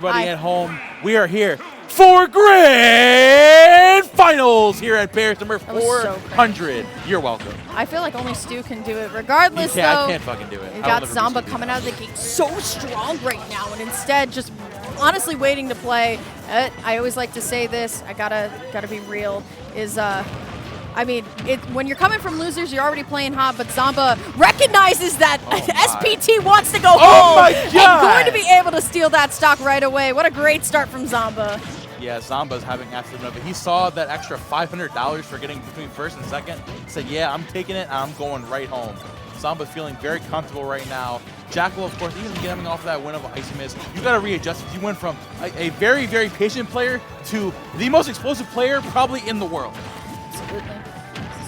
Everybody at home, we are here for grand finals here at Bairs number 400. You're welcome. I feel like only Stu can do it. Regardless, though, I can't fucking do it. You got Zomba coming out of the gate so strong right now, and instead just honestly waiting to play. I always like to say this. I gotta be real. I mean, when you're coming from losers, you're already playing hot, but Zomba recognizes that SPT wants to go home and going to be able to steal that stock right away. What a great start from Zomba. Yeah, Zomba's having absolutely enough. He saw that extra $500 for getting between first and second. Said, yeah, I'm taking it, and I'm going right home. Zomba's feeling very comfortable right now. Jakal, of course, even getting off that win of Icy Mist, you got to readjust. You went from a very, very patient player to the most explosive player probably in the world. Absolutely.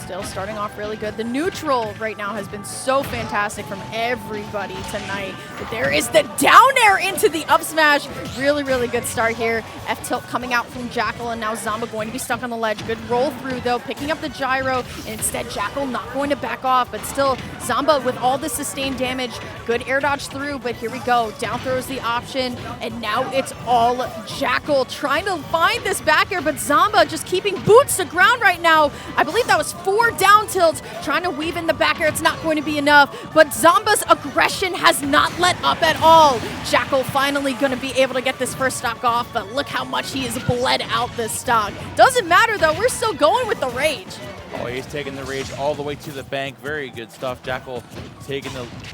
Still starting off really good. The neutral right now has been so fantastic from everybody tonight. But there is the down air into the up smash. Really, really good start here. F-tilt coming out from Jakal, and now Zomba going to be stuck on the ledge. Good roll through, though, picking up the gyro, and instead Jakal not going to back off, but still Zomba with all the sustained damage. Good air dodge through, but here we go. Down throw is the option, and now it's all Jakal trying to find this back air, but Zomba just keeping boots to ground right now. I believe that was 4 down tilts, trying to weave in the back air. It's not going to be enough, but Zomba's aggression has not let up at all. Jakal finally going to be able to get this first stock off, but look how much he has bled out this stock. Doesn't matter though, we're still going with the rage. Oh, he's taking the rage all the way to the bank. Very good stuff. Jakal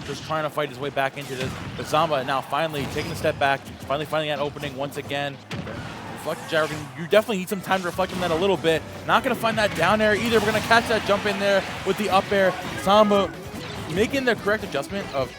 just trying to fight his way back into this. But Zomba now finally taking a step back, finally finding that opening once again. Reflect gyro, you definitely need some time to reflect on that a little bit. Not going to find that down air either. We're going to catch that jump in there with the up air. Zomba making the correct adjustment of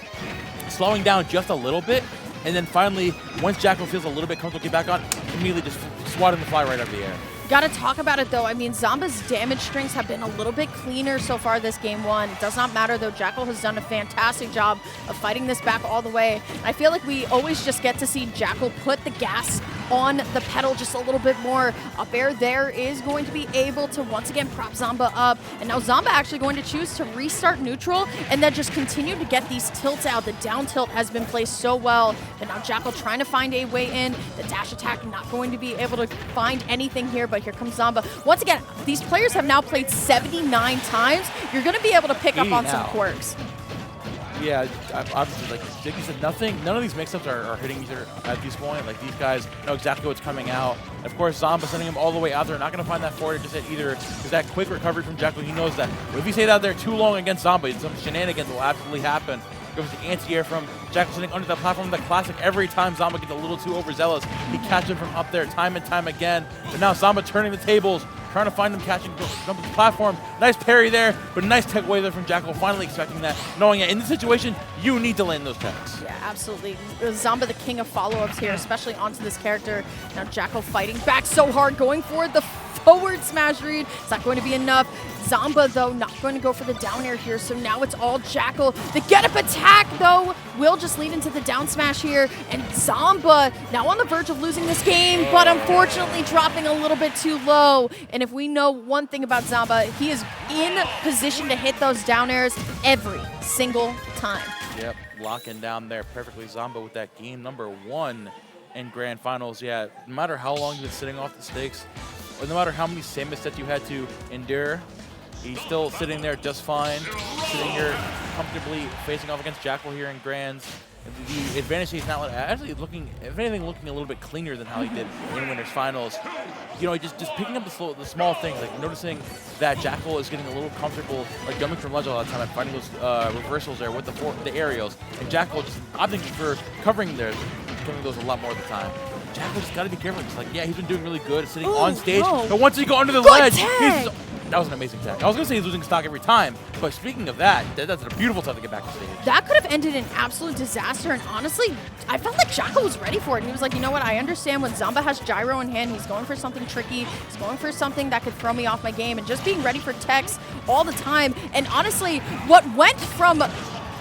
slowing down just a little bit. And then finally, once Jakal feels a little bit comfortable, get back on, immediately just swatting the fly right out of the air. Got to talk about it, though. I mean, Zomba's damage strings have been a little bit cleaner so far this game one. It does not matter, though. Jakal has done a fantastic job of fighting this back all the way. I feel like we always just get to see Jakal put the gas on the pedal just a little bit more. Up air there is going to be able to once again prop Zomba up. And now Zomba actually going to choose to restart neutral and then just continue to get these tilts out. The down tilt has been placed so well. But now Jakal trying to find a way in. The dash attack not going to be able to find anything here, but here comes Zomba. Once again, these players have now played 79 times. You're going to be able to pick up on some quirks. Yeah, obviously, like Jiggy said, none of these mix-ups are hitting each other at this point. Like, these guys know exactly what's coming out. Of course, Zomba sending him all the way out there. Not going to find that forward just hit either, because that quick recovery from Jakal, he knows that if he stays out there too long against Zomba, some shenanigans will absolutely happen. Goes the anti-air from Jakal sitting under the platform. The classic, every time Zomba gets a little too overzealous, he catches him from up there time and time again. But now Zomba turning the tables, trying to find him catching the platform. Nice parry there, but nice tech away there from Jakal, finally expecting that, knowing that in this situation, you need to land those techs. Yeah, absolutely. Zomba, the king of follow-ups here, especially onto this character. Now Jakal fighting back so hard, going for the forward smash read. It's not going to be enough. Zomba, though, not going to go for the down air here, so now it's all Jakal. The get-up attack, though, will just lead into the down smash here, and Zomba now on the verge of losing this game, but unfortunately dropping a little bit too low. And if we know one thing about Zomba, he is in position to hit those down airs every single time. Yep, locking down there perfectly. Zomba with that game number 1 in grand finals. Yeah, no matter how long you've been sitting off the stakes, or no matter how many same missteps you had to endure, he's still sitting there just fine, sitting here comfortably facing off against Jakal here in grands. The advantage he's not actually looking, if anything, looking a little bit cleaner than how he did in winners finals. You know, just picking up the small things, like noticing that Jakal is getting a little comfortable, like jumping from ledge all the time and finding those reversals there with the aerials, and Jakal just opting for covering those a lot more of the time. Jakal just got to be careful. It's like, yeah, he's been doing really good sitting on stage, but once you go under the ledge, that was an amazing tech. I was going to say he's losing stock every time, but speaking of that, that's a beautiful time to get back to stage. That could have ended in absolute disaster, and honestly, I felt like Jakal was ready for it. He was like, you know what, I understand when Zomba has gyro in hand, he's going for something tricky, he's going for something that could throw me off my game, and just being ready for techs all the time. And honestly, what went from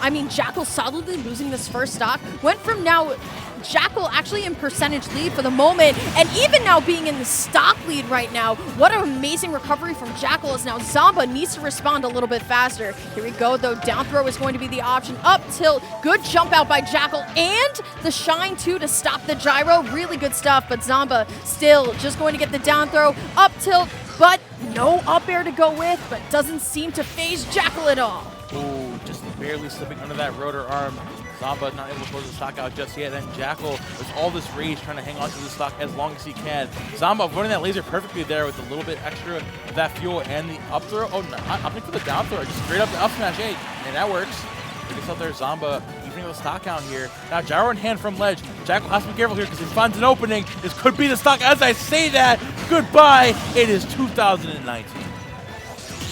I mean, Jakal solidly losing this first stock. Went from now Jakal actually in percentage lead for the moment, and even now being in the stock lead right now. What an amazing recovery from Jakal, as now Zomba needs to respond a little bit faster. Here we go, though. Down throw is going to be the option. Up tilt, good jump out by Jakal, and the shine too to stop the gyro. Really good stuff, but Zomba still just going to get the down throw. Up tilt, but no up air to go with, but doesn't seem to phase Jakal at all. Ooh, just barely slipping under that rotor arm. Zomba not able to close the stock out just yet. And Jakal with all this rage trying to hang on to the stock as long as he can. Zomba running that laser perfectly there with a little bit extra of that fuel and the up throw. Oh, no, opting for the down throw. Just straight up the up smash. Hey, and that works. He gets out there, Zomba evening the stock out here. Now gyro in hand from ledge. Jakal has to be careful here because he finds an opening. This could be the stock. As I say that, goodbye. It is 2019.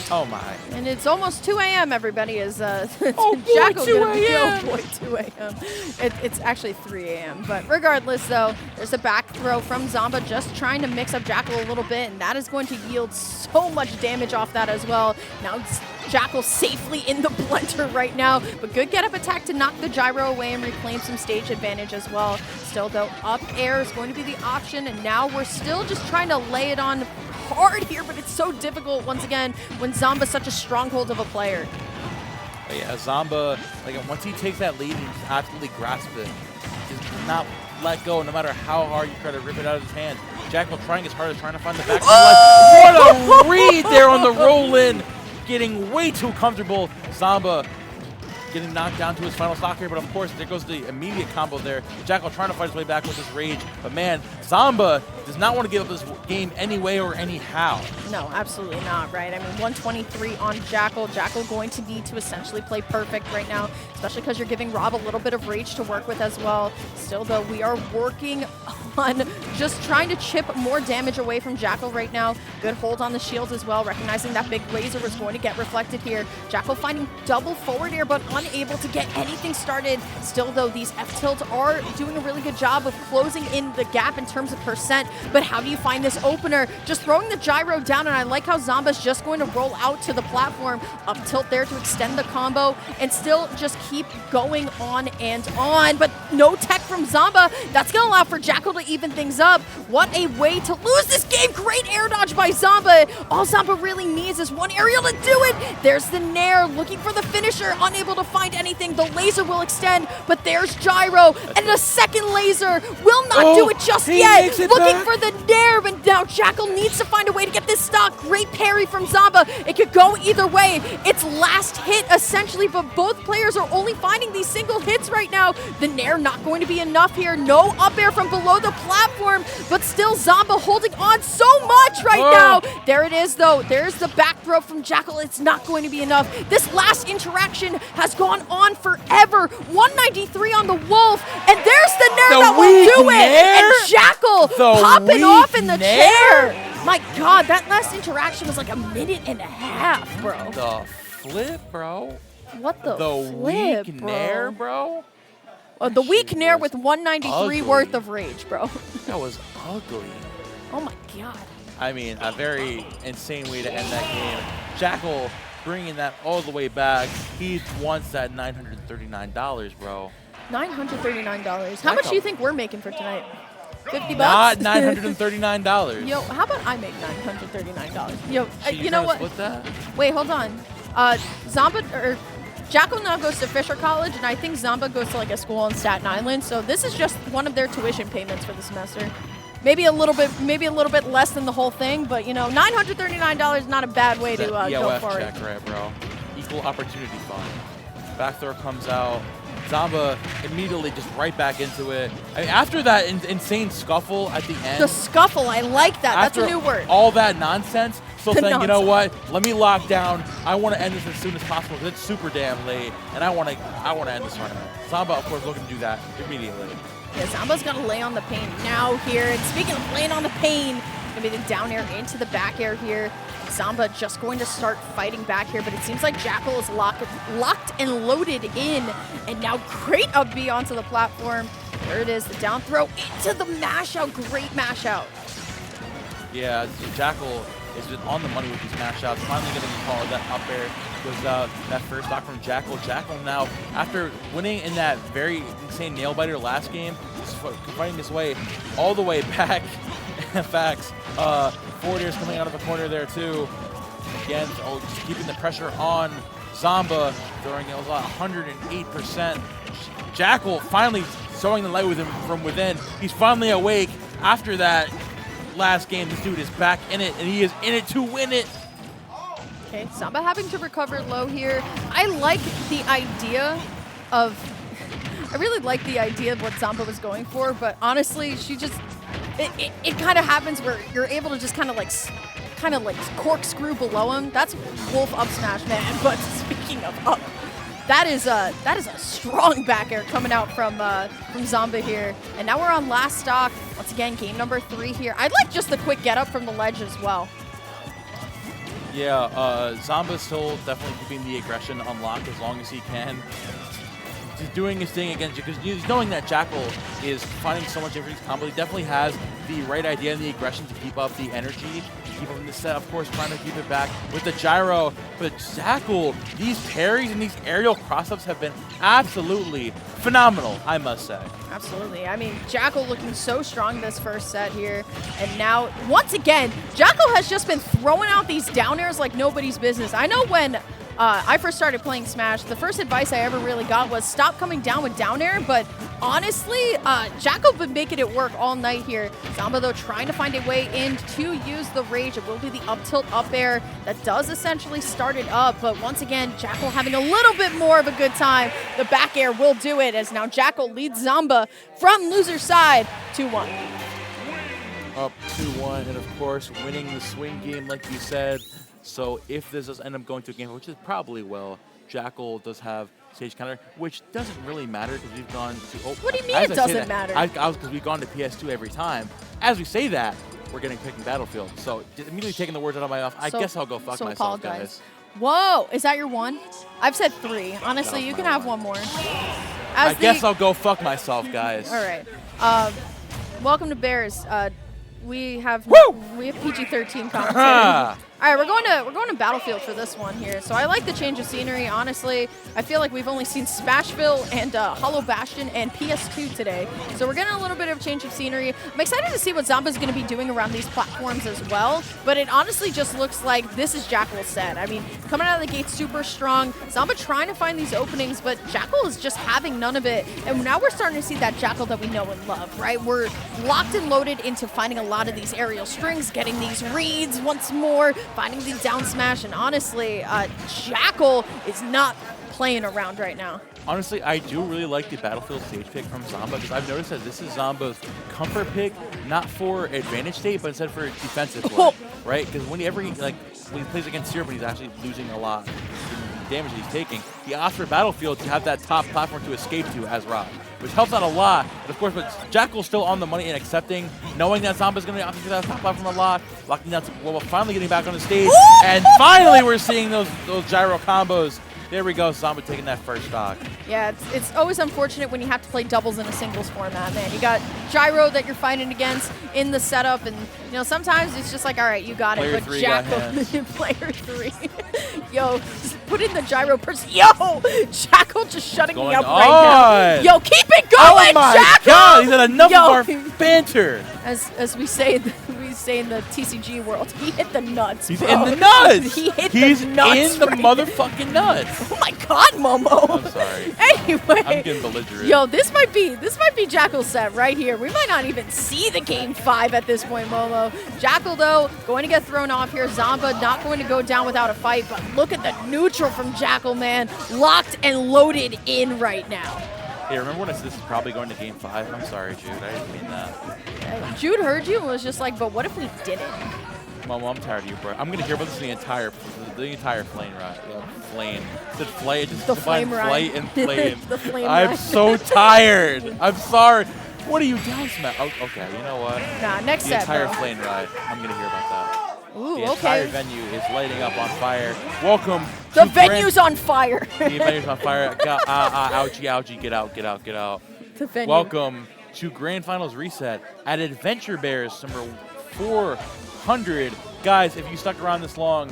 Oh my. And it's almost 2 a.m. everybody is oh boy, Jakal 2 gonna be, a.m. oh boy, 2 a.m. It's actually 3 a.m. But regardless though, there's a back throw from Zomba just trying to mix up Jakal a little bit, and that is going to yield so much damage off that as well. Now it's Jakal safely in the blender right now, but good get up attack to knock the gyro away and reclaim some stage advantage as well. Still though, up air is going to be the option, and now we're still just trying to lay it on hard here, but it's so difficult once again when Zomba's such a stronghold of a player. Yeah, Zomba, like once he takes that lead, he just absolutely grasps it. Just not let go, no matter how hard you try to rip it out of his hand. Jakal trying his hardest, trying to find the back. Oh! What a read there on the roll-in, getting way too comfortable. Zomba getting knocked down to his final stock here, but of course there goes the immediate combo there. Jakal trying to fight his way back with his rage, but man, Zomba does not want to give up this game any way or anyhow. No, absolutely not, right? I mean, 123 on Jakal. Jakal going to need to essentially play perfect right now, especially because you're giving Rob a little bit of rage to work with as well. Still, though, we are working on just trying to chip more damage away from Jakal right now. Good hold on the shields as well, recognizing that big laser was going to get reflected here. Jakal finding double forward air, but unable to get anything started. Still, though, these F-tilts are doing a really good job of closing in the gap in terms of percent. But how do you find this opener? Just throwing the gyro down, and I like how Zomba's just going to roll out to the platform. Up tilt there to extend the combo, and still just keep going on and on. But no tech from Zomba. That's going to allow for Jakal to even things up. What a way to lose this game. Great air dodge by Zomba. All Zomba really needs is one aerial to do it. There's the Nair looking for the finisher, unable to find anything. The laser will extend, but there's gyro, and a second laser will not do it just yet. Looking for the Nair, but now Jakal needs to find a way to get this stock. Great parry from Zomba. It could go either way. It's last hit essentially, but both players are only finding these single hits right now. The Nair not going to be enough here. No up air from below the platform, but still Zomba holding on so much right now. There it is though. There's the back throw from Jakal. It's not going to be enough. This last interaction has gone on forever. 193 on the Wolf, and there's the Nair that will do it. And Jakal popping off in the chair. My God, that last interaction was like a minute and a half, bro. The flip, bro. What the flip, weak Nair, bro? The weak Nair with 193 ugly. Worth of rage, bro. That was ugly. Oh my God. I mean, a very insane way to end that game. Jakal bringing that all the way back. He wants that $939, bro. $939. How much do you think we're making for tonight? 50 Not bucks? $939. Yo, how about I make $939? Yo, you know trying to what? split that? Wait, hold on. Jakal now goes to Fisher College, and I think Zomba goes to like a school on Staten Island. So this is just one of their tuition payments for the semester. Maybe a little bit less than the whole thing, but you know, $939 is not a bad way to go for check, right, bro? Equal opportunity fund. Back throw comes out. Zomba immediately just right back into it. I mean, after that insane scuffle at the end. The scuffle, I like that. That's a new word. All that nonsense. Still saying, nonsense. You know what? Let me lock down. I want to end this as soon as possible because it's super damn late, and I want to end this tournament. Zomba, of course, looking to do that immediately. Yeah, Zomba's got to lay on the pain now here. And speaking of laying on the pain, going to be the down air into the back air here. Zomba just going to start fighting back here, but it seems like Jakal is locked and loaded in. And now great up B onto the platform. There it is, the down throw into the mash out. Great mash out. Yeah, Jakal is just on the money with these mash outs. Finally getting the call of that up air. goes that first stock from Jakal. Jakal now, after winning in that very insane nail-biter last game, is fighting his way all the way back. Facts. Forwarders coming out of the corner there too. Again, just keeping the pressure on Zomba, throwing a lot, 108%. Jakal finally showing the light with him from within. He's finally awake. After that last game, this dude is back in it, and he is in it to win it. Okay, Zomba having to recover low here. I like the idea of, I really like the idea of what Zomba was going for, but honestly, she just, it kind of happens where you're able to just kind of like corkscrew below him. That's Wolf up smash, man. But speaking of up, that is a strong back air coming out from Zomba here. And now we're on last stock. Once again, game number 3 here. I'd like just the quick get up from the ledge as well. Yeah, Zomba's still definitely keeping the aggression unlocked as long as he can. He's doing his thing against you because he's knowing that Jakal is finding so much different combo. He definitely has the right idea and the aggression to keep up the energy, to keep up in the set. Of course, trying to keep it back with the gyro. But Jakal, these parries and these aerial cross-ups have been absolutely phenomenal, I must say. Absolutely. I mean, Jakal looking so strong this first set here. And now, once again, Jakal has just been throwing out these down airs like nobody's business. I know when I first started playing Smash, the first advice I ever really got was stop coming down with down air, but honestly, Jakal been making it work all night here. Zomba, though, trying to find a way in to use the rage. It will be the up tilt up air that does essentially start it up, but once again, Jakal having a little bit more of a good time. The back air will do it, as now Jakal leads Zomba from loser side 2-1. Up 2-1, and of course, winning the swing game, like you said. So if this does end up going to a game, which it probably will, Jakal does have stage counter, which doesn't really matter because we've gone to... Oh, what do you mean it doesn't matter? Because we've gone to PS2 every time. As we say that, we're getting picked in Battlefield. So immediately taking the words out of my mouth, I guess I'll go fuck myself, guys. Whoa, is that your one? I've said 3. Honestly, you can have one more. I guess I'll go fuck myself, guys. All right. Welcome to Bairs. We have PG-13 commentating. All right, we're going to Battlefield for this one here. So I like the change of scenery. Honestly, I feel like we've only seen Smashville and Hollow Bastion and PS2 today. So we're getting a little bit of change of scenery. I'm excited to see what Zomba's going to be doing around these platforms as well. But it honestly just looks like this is Jakal's set. I mean, coming out of the gate super strong. Zomba trying to find these openings, but Jakal is just having none of it. And now we're starting to see that Jakal that we know and love, right? We're locked and loaded into finding a lot of these aerial strings, getting these reads once more, finding the down smash, and honestly, Jakal is not playing around right now. Honestly, I do really like the Battlefield stage pick from Zomba because I've noticed that this is Zomba's comfort pick, not for advantage state, but instead for defensive play, right? Because whenever he plays against Syrup, he's actually losing a lot in damage that he's taking. He opts for Battlefield to have that top platform to escape to as Rob, which helps out a lot. But of course, Jakal's still on the money and accepting, knowing that Zomba's going to opt for that top platform a lot, locking down, well, finally getting back on the stage, and finally we're seeing those gyro combos. There we go, Zomba taking that first stock. Yeah, it's always unfortunate when you have to play doubles in a singles format, man. You got gyro that you're fighting against in the setup, and you know sometimes it's just like, all right, you got player it, but Jakal, player 3, yo, put in the gyro person. Yo, Jakal just shutting me up right now. Yo, keep it going, Jakal. Oh my God, he's had enough of our banter. As we say in the TCG world, he hit the nuts. He's bro. in the nuts. He's in the motherfucking nuts. Oh my God, Momo. I'm sorry. Anyway, I'm getting belligerent. Yo, this might be Jakal's set right here. We might not even see the game 5 at this point, Momo. Jakal though going to get thrown off here. Zomba not going to go down without a fight, but look at the neutral from Jakal, man. Locked and loaded in right now. Hey, remember when I said this is probably going to game 5? I'm sorry, Jude. I didn't mean that. Jude heard you and was just like, but what if we didn't? Momo, I'm tired of you, bro. I'm gonna hear about this the entire flame ride. Flame. It said flame. Just the flame ride. Flight and flame. The flame I'm ride. so tired. I'm sorry. What are you down, Smash? Oh, okay, you know what? Nah, next the set, entire bro. flame ride. I'm gonna hear about that. Ooh, the entire venue is lighting up on fire. Welcome. The venue's on fire. The venue's on fire. Ouchie, ouchie. Get out, get out, get out. The venue. Welcome to Grand Finals Reset at Adventure Bairs number 400. Guys, if you stuck around this long,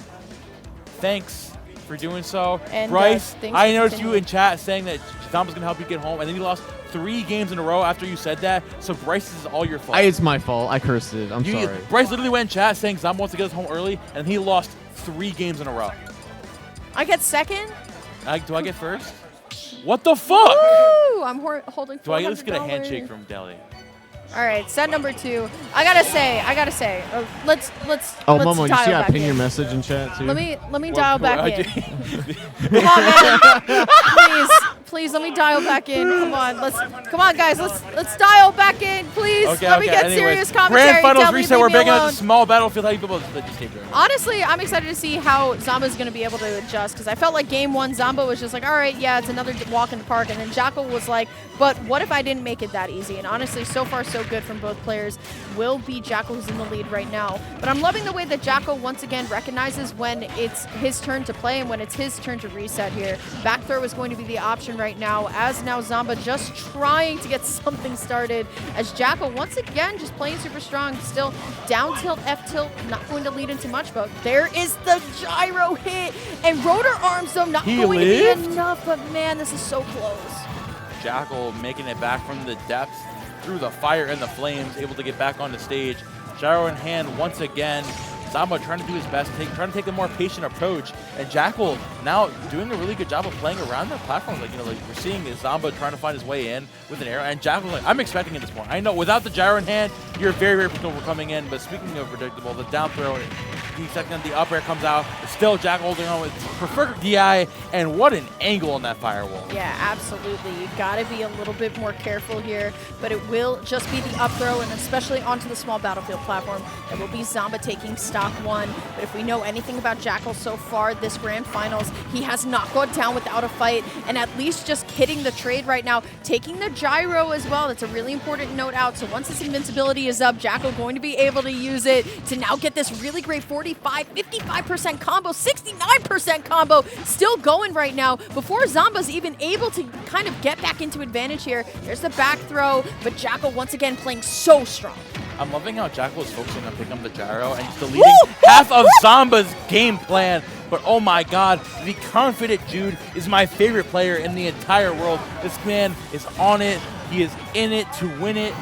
thanks for doing so. And, Bryce, I noticed continue. you in chat saying that Zomba's going to help you get home, and then you lost 3 games in a row after you said that. So Bryce, this is all your fault. It's my fault. I cursed it. I'm sorry. Bryce literally went in chat saying Zomba wants to get us home early, and he lost 3 games in a row. I get second? Do I get first? What the fuck? Woo! I'm holding $400. Do I at least get a handshake from Deli? All right, set number 2. I gotta say, let's Oh, let's Momo, you dial see I back pin in. your message in chat too? Let me dial back in. in. Come on, man. Please, let me dial back in. Come on, guys, let's dial back in, please. Let me get serious commentary. Grand Finals Deli, reset. leave We're me back at alone. the small battlefield. How you people just keep doing? Honestly, I'm excited to see how Zomba's going to be able to adjust, because I felt like game 1, Zomba was just like, all right, yeah, it's another walk in the park, and then Jakal was like, but what if I didn't make it that easy? And honestly, so far so good from both players. Will be Jakal who's in the lead right now. But I'm loving the way that Jakal once again recognizes when it's his turn to play and when it's his turn to reset here. Back throw is going to be the option right now, as now Zomba just trying to get something started, as Jakal once again just playing super strong. Still down tilt, F tilt, not going to lead into much, but there is the gyro hit, and rotor arms though not going to be enough, but man, this is so close. Jakal making it back from the depths through the fire and the flames, able to get back on the stage. Gyro in hand once again. Zomba trying to do his best, trying to take a more patient approach, and Jakal now doing a really good job of playing around the platform. Like we're seeing is Zomba trying to find his way in with an arrow, and Jakal, like, I'm expecting at this point. I know without the gyro in hand, you're very, very predictable coming in. But speaking of predictable, the down throw, the second the up air comes out, still Jakal holding on with perfect DI, and what an angle on that firewall. Yeah, absolutely. You got to be a little bit more careful here, but it will just be the up throw, and especially onto the small battlefield platform. It will be Zomba taking stock 1. But if we know anything about Jakal so far this grand finals, he has not gone down without a fight, and at least just hitting the trade right now, taking the gyro as well. That's a really important note out. So once this invincibility is up, Jakal going to be able to use it to now get this really great 55% combo, 69% combo still going right now before Zomba's even able to kind of get back into advantage here. There's the back throw, but Jakal once again playing so strong. I'm loving how Jakal is focusing on picking up the gyro and he's deleting half of Zomba's game plan. But oh my god, the confident Jude is my favorite player in the entire world. This man is on it. He is in it to win it.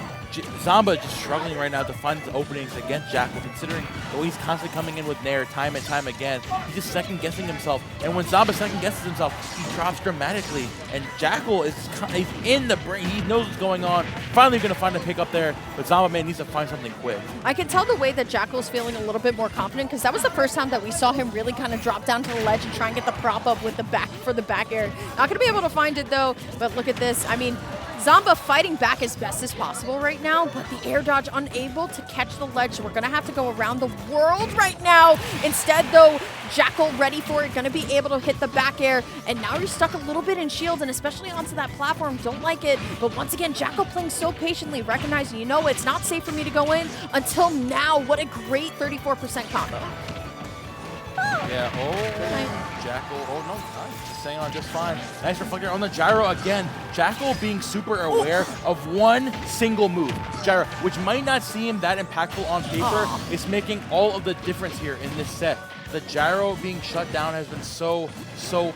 Zomba just struggling right now to find his openings against Jakal, considering the way he's constantly coming in with Nair time and time again. He's just second-guessing himself, and when Zomba second-guesses himself, he drops dramatically. And Jakal is in the brain. He knows what's going on. Finally going to find a pick up there, but Zomba, man, needs to find something quick. I can tell the way that Jakal is feeling a little bit more confident, because that was the first time that we saw him really kind of drop down to the ledge and try and get the prop up with the back for the back air. Not going to be able to find it, though, but look at this. I mean, Zomba fighting back as best as possible right now, but the air dodge unable to catch the ledge, so we're going to have to go around the world right now. Instead, though, Jakal ready for it, going to be able to hit the back air, and now you're stuck a little bit in shield, and especially onto that platform. Don't like it, but once again, Jakal playing so patiently, recognizing, you know, it's not safe for me to go in until now. What a great 34% combo. Yeah, Jakal, oh no, nice. Just staying on just fine. Nice reflector on the gyro again. Jakal being super aware of one single move, gyro, which might not seem that impactful on paper, is making all of the difference here in this set. The gyro being shut down has been so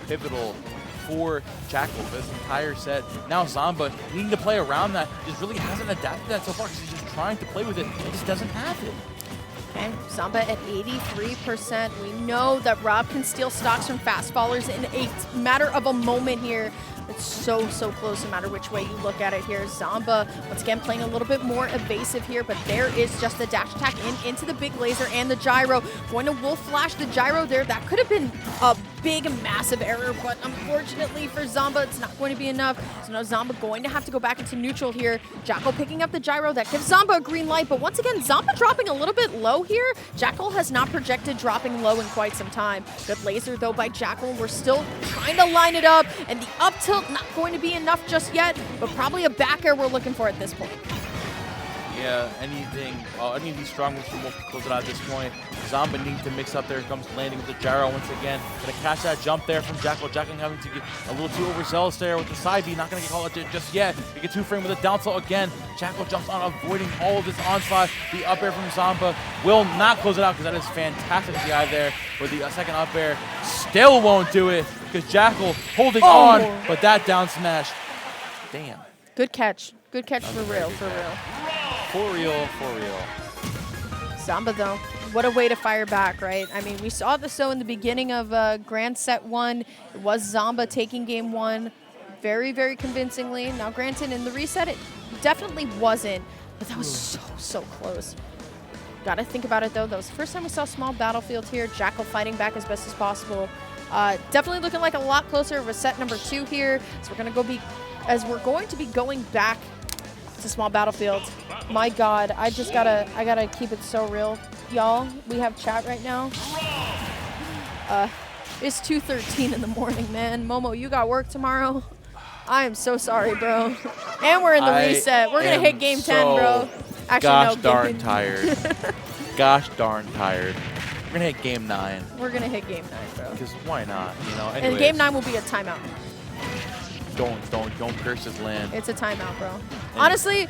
pivotal for Jakal this entire set. Now Zomba needing to play around that, just really hasn't adapted to that so far, because he's just trying to play with it and just doesn't have it. Okay, Zomba at 83%. We know that Rob can steal stocks from fast fallers in a matter of a moment here. It's so close no matter which way you look at it here. Zomba, once again, playing a little bit more evasive here, but there is just the dash attack into the big laser and the gyro. Going to wolf flash the gyro there. That could have been a big, massive error, but unfortunately for Zomba, it's not going to be enough. So now Zomba going to have to go back into neutral here. Jakal picking up the gyro. That gives Zomba a green light, but once again, Zomba dropping a little bit low here. Jakal has not projected dropping low in quite some time. Good laser, though, by Jakal. We're still trying to line it up, and the up tilt not going to be enough just yet, but probably a back air we're looking for at this point. Yeah, any of these strong moves will close it out at this point. Zomba needing to mix up there. Comes landing with the gyro once again. Gonna catch that jump there from Jakal. Jakal having to get a little too overzealous there with the side B. Not gonna get called out just yet. We get 2-frame with a down tilt again. Jakal jumps on, avoiding all of this onslaught. The up air from Zomba will not close it out, because that is fantastic DI there. But the second up air still won't do it because Jakal holding on, but that down smash. Damn. Good catch. Good catch for real, for real. For real, for real. Zomba, though, what a way to fire back, right? I mean, we saw this, though, in the beginning of Grand Set 1. It was Zomba taking game 1 very, very convincingly. Now, granted, in the reset, it definitely wasn't, but that was so close. Gotta think about it, though. That was the first time we saw a small battlefield here. Jakal fighting back as best as possible. Definitely looking like a lot closer of a set number 2 here. So we're going to be going back to small battlefields. My God, I gotta keep it so real, y'all. We have chat right now. It's 2:13 in the morning, man. Momo, you got work tomorrow? I am so sorry, bro. And we're in the reset. We're gonna hit game 10, bro. Actually, gosh no, darn tired. Gosh darn tired. We're gonna hit game 9. We're gonna hit game 9, bro. Because why not? You know. And game 9 will be a timeout. Don't curse his land. It's a timeout, bro. Honestly,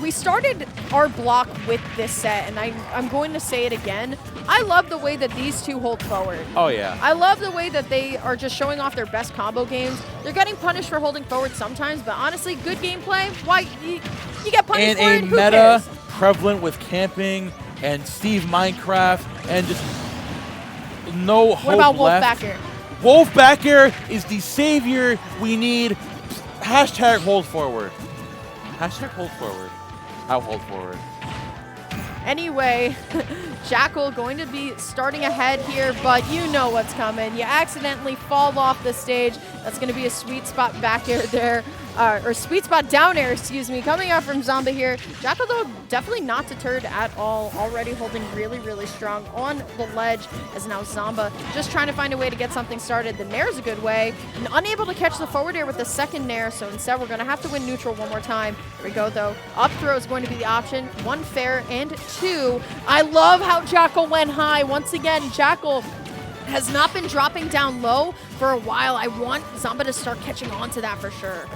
we started our block with this set, and I'm going to say it again. I love the way that these two hold forward. Oh, yeah. I love the way that they are just showing off their best combo games. They're getting punished for holding forward sometimes, but honestly, good gameplay. Why you get punished for it? And Who a meta cares? prevalent with camping and Steve Minecraft and just no hope What about Wolf left. back here? Wolf back here is the savior we need. Hashtag hold forward. Hashtag hold forward. I'll hold forward. Anyway, Jakal going to be starting ahead here, but you know what's coming. You accidentally fall off the stage. That's going to be a sweet spot back air there, or sweet spot down air, excuse me, coming out from Zomba here. Jakal, though, definitely not deterred at all. Already holding really, really strong on the ledge as now Zomba just trying to find a way to get something started. The nair is a good way, and unable to catch the forward air with the second nair, so instead we're going to have to win neutral one more time. Here we go, though. Up throw is going to be the option. 1 fair and 2. I love how Jakal went high. Once again, Jakal has not been dropping down low for a while. I want Zomba to start catching on to that for sure.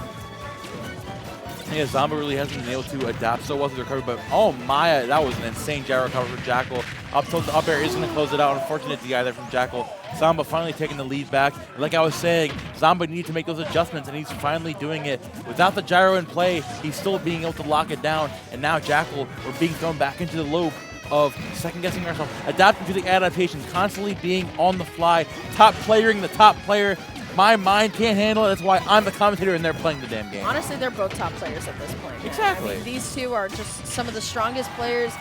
Yeah, Zomba really hasn't been able to adapt so well to the recovery, but oh my, that was an insane gyro recovery from Jakal. Up tilt to up air is going to close it out. Unfortunate DI there from Jakal. Zomba finally taking the lead back. Like I was saying, Zomba needs to make those adjustments, and he's finally doing it. Without the gyro in play, he's still being able to lock it down, and now Jakal, we're being thrown back into the loop of second-guessing ourselves, adapting to the adaptation, constantly being on the fly, top playering the top player. My mind can't handle it. That's why I'm the commentator and they're playing the damn game. Honestly, they're both top players at this point. Exactly. I mean, these two are just some of the strongest players,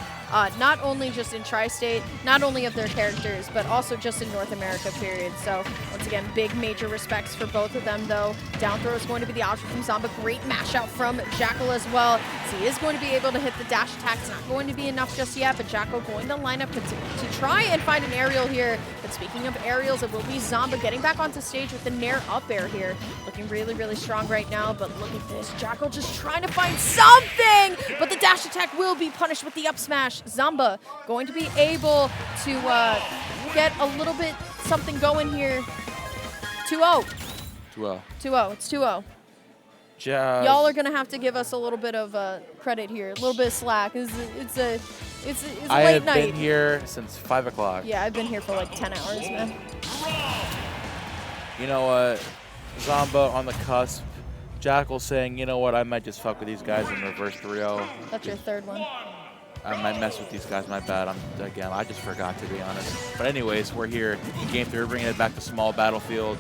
not only just in Tri-State, not only of their characters, but also just in North America, period. So, once again, big major respects for both of them, though. Down throw is going to be the option from Zomba. Great mash out from Jakal as well. So he is going to be able to hit the dash attack. It's not going to be enough just yet, but Jakal going to line up to try and find an aerial here. But speaking of aerials, it will be Zomba getting back onto stage with the nair up air here. Looking really, really strong right now, but look at this. Jakal just trying to find something, but the dash attack will be punished with the up smash. Zomba going to be able to get a little bit something going here. 2-0. 2-0. 2-0. It's 2-0. Y'all are gonna have to give us a little bit of credit here, a little bit of slack. It's a I late have night. been here since 5 o'clock. Yeah, I've been here for like 10 hours, man. You know what? Zomba on the cusp. Jakal saying, you know what, I might just fuck with these guys in reverse 3-0. That's your third one. I might mess with these guys, my bad. I just forgot, to be honest. But anyways, we're here in game 3, bringing it back to small battlefield.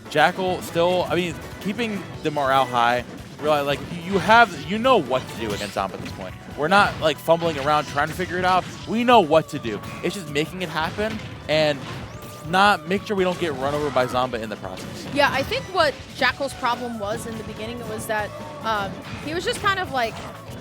Jakal still, I mean, keeping the morale high. Really, like, you know what to do against Zomba at this point. We're not like fumbling around trying to figure it out. We know what to do. It's just making it happen and make sure we don't get run over by Zomba in the process. Yeah, I think what Jakal's problem was in the beginning was that he was just kind of like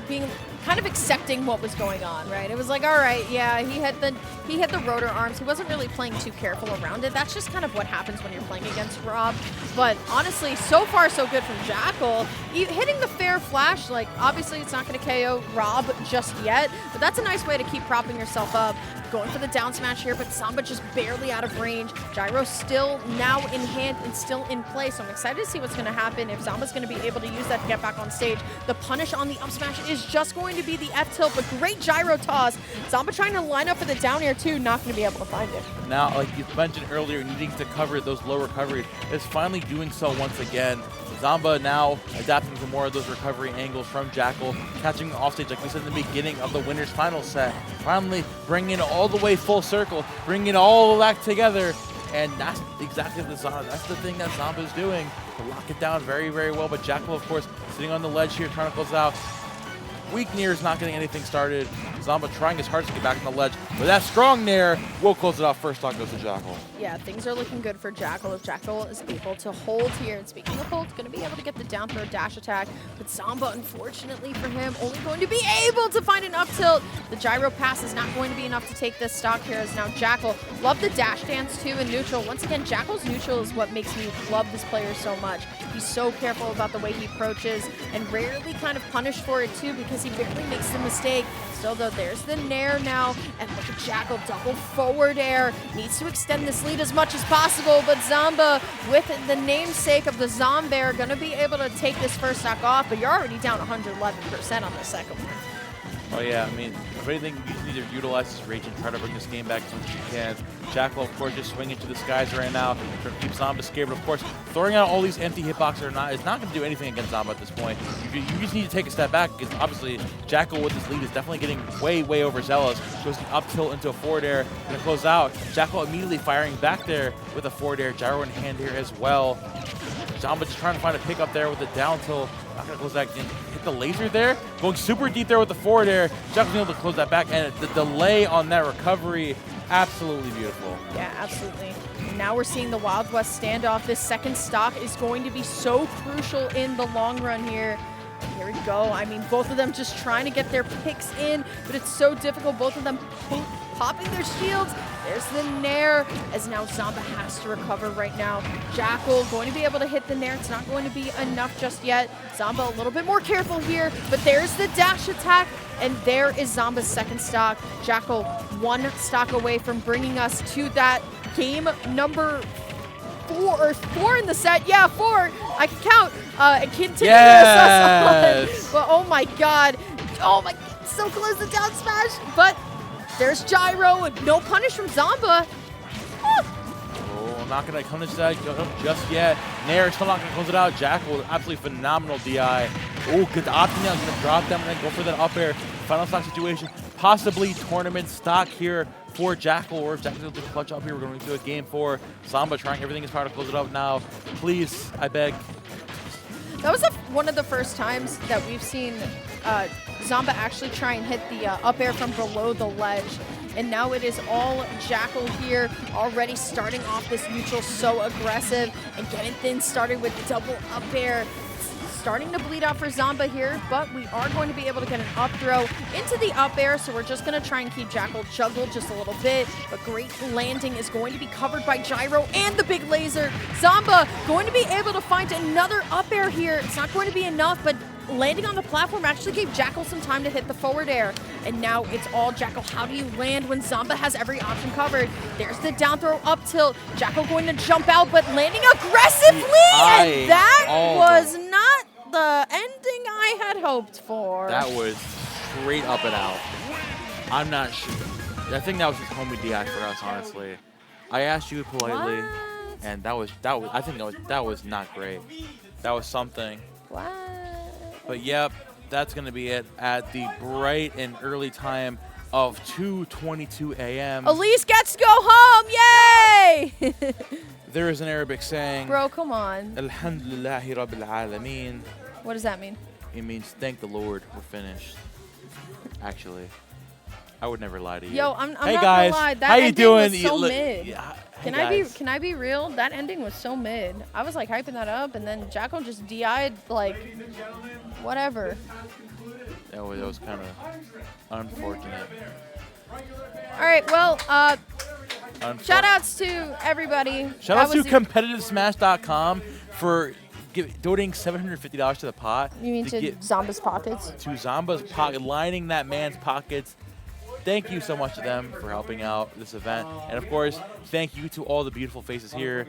being kind of accepting what was going on, right? It was like, all right, yeah, he had the rotor arms. He wasn't really playing too careful around it. That's just kind of what happens when you're playing against Rob. But honestly, so far so good from Jakal. Hitting the fair flash, like obviously it's not going to KO Rob just yet, but that's a nice way to keep propping yourself up. Going for the down smash here, but Zomba just barely out of range. Gyro still now in hand and still in play, so I'm excited to see what's going to happen if Zomba's going to be able to use that to get back on stage. The punish on the up smash is just going to be the F tilt, but great gyro toss. Zomba trying to line up for the down air, 2, not going to be able to find it. Now, like you mentioned earlier, needing to cover those low recoveries is finally doing so once again. Zomba now adapting to more of those recovery angles from Jakal, catching offstage like we said in the beginning of the winner's final set. Finally bringing it all the way full circle, bringing it all back together. And that's exactly the thing that Zomba is doing, to lock it down very, very well. But Jakal, of course, sitting on the ledge here, trying to close out. Weak Nair is not getting anything started. Zomba trying his hardest to get back on the ledge, but that strong Nair will close it off. First stock goes to Jakal. Yeah, things are looking good for Jakal. If Jakal is able to hold here, and speaking of hold, going to be able to get the down throw dash attack, but Zomba, unfortunately for him, only going to be able to find an up tilt. The gyro pass is not going to be enough to take this stock here, as now Jakal, love the dash dance too in neutral. Once again, Jakal's neutral is what makes me love this player so much. He's so careful about the way he approaches, and rarely kind of punished for it too, because he barely makes the mistake. Still though, there's the Nair now, and look at Jakal, double forward air. Needs to extend this lead as much as possible, but Zomba, with the namesake of the Zombear, gonna be able to take this first stock off, but you're already down 111% on the second one. Oh yeah, I mean, if anything, you just need to utilize this rage and try to bring this game back as much as you can. Jakal, of course, just swinging to the skies right now, trying to keep Zomba scared, but of course, throwing out all these empty hitboxes is not going to do anything against Zomba at this point. You just need to take a step back, because obviously, Jakal with this lead is definitely getting way, way overzealous. Goes the up tilt into a forward air, going to close out. Jakal immediately firing back there with a forward air, gyro in hand here as well. Zomba just trying to find a pick up there with the down tilt. Not going to close that again. Hit the laser there. Going super deep there with the forward air. Jakal's able to close that back. And the delay on that recovery, absolutely beautiful. Yeah, absolutely. And now we're seeing the Wild West standoff. This second stock is going to be so crucial in the long run here. Here we go. I mean, both of them just trying to get their picks in, but it's so difficult. Both of them popping their shields. There's the Nair, as now Zomba has to recover right now. Jakal going to be able to hit the Nair. It's not going to be enough just yet. Zomba a little bit more careful here, but there's the dash attack, and there is Zomba's second stock. Jakal 1 stock away from bringing us to that game number 4 in the set. Yeah, 4. I can count. And continue yes! But oh my god. Oh my, so close to down smash. But there's gyro and no punish from Zomba. Oh, I'm not going to punish that just yet. Nair still not going to close it out. Jakal, absolutely phenomenal DI. Oh, good option now. He's going to drop them and then go for that up air. Final stock situation. Possibly tournament stock here for Jakal, or if Jakal's able to clutch up here, we're going to do a game 4. Zomba trying everything in his power to close it up now. Please, I beg. That was one of the first times that we've seen Zomba actually try and hit the up air from below the ledge. And now it is all Jakal here, already starting off this neutral so aggressive and getting things started with double up air. Starting to bleed out for Zomba here, but we are going to be able to get an up throw into the up air, so we're just going to try and keep Jakal juggled just a little bit, but great landing is going to be covered by gyro and the big laser. Zomba going to be able to find another up air here. It's not going to be enough, but landing on the platform actually gave Jakal some time to hit the forward air. And now it's all Jakal. How do you land when Zomba has every option covered? There's the down throw up tilt. Jakal going to jump out, but landing aggressively, and that was not the ending I had hoped for. That was straight up and out. I'm not sure. I think that was just homie DI for us, honestly. I asked you politely, and that was not great. That was something. What? But yep, that's gonna be it at the bright and early time of 2:22 a.m. Elise gets to go home! Yay! There is an Arabic saying, Bro, come on. Alhamdulillahi Rabbil Alameen. What does that mean? It means thank the Lord, we're finished. Actually, I would never lie to you. Yo, I'm hey not guys, gonna lie. That how you ending doing? was so Look, mid. yeah, Can I be real? That ending was so mid. I was like hyping that up, and then Jakal just DI'd like whatever. That was kind of unfortunate. All right, well, shout outs to everybody. Shout out to CompetitiveSmash.com for donating $750 to the pot. You mean to Zomba's pockets? To Zomba's pocket, lining that man's pockets. Thank you so much to them for helping out this event. And of course, thank you to all the beautiful faces here.